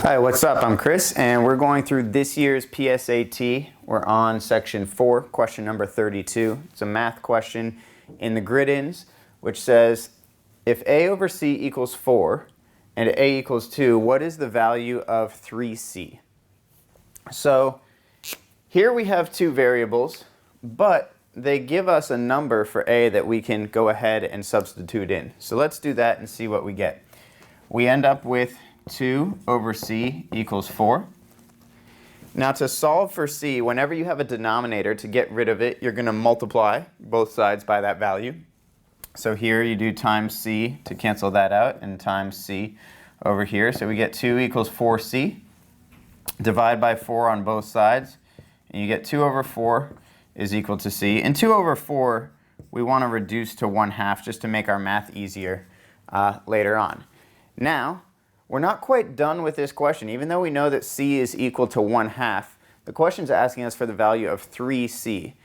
Hi, what's up? I'm Chris, and we're going through this year's PSAT. We're on section 4, question number 32. It's a math question in the grid-ins, which says, if A over C equals 4 and A equals 2, what is the value of 3C? So here we have two variables, but they give us a number for A that we can go ahead and substitute in. So let's do that and see what we get. We end up with 2 over C equals 4. Now to solve for C, whenever you have a denominator, to get rid of it, you're going to multiply both sides by that value. So here you do times C to cancel that out, and times C over here. So we get 2 equals 4C. Divide by 4 on both sides, and you get 2 over 4 is equal to C. And 2 over 4 we want to reduce to 1/2 just to make our math easier later on. Now, we're not quite done with this question. Even though we know that C is equal to 1/2, the question's asking us for the value of 3C.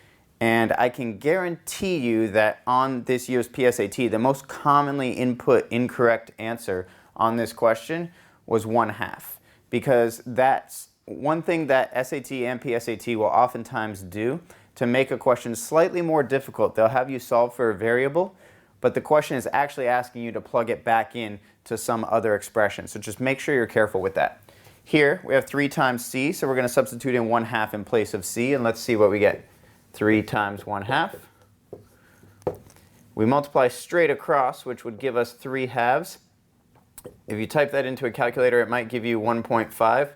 And I can guarantee you that on this year's PSAT, the most commonly input incorrect answer on this question was 1/2. Because that's one thing that SAT and PSAT will oftentimes do to make a question slightly more difficult. They'll have you solve for a variable, but the question is actually asking you to plug it back in to some other expression. So just make sure you're careful with that. Here we have 3 times C, so we're going to substitute in 1/2 in place of C, and let's see what we get. 3 times 1/2. We multiply straight across, which would give us 3/2. If you type that into a calculator, it might give you 1.5.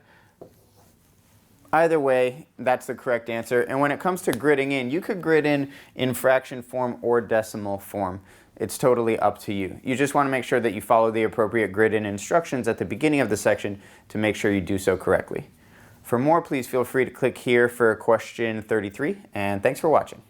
Either way, that's the correct answer. And when it comes to gridding in, you could grid in fraction form or decimal form. It's totally up to you. You just want to make sure that you follow the appropriate grid-in instructions at the beginning of the section to make sure you do so correctly. For more, please feel free to click here for question 33, and thanks for watching.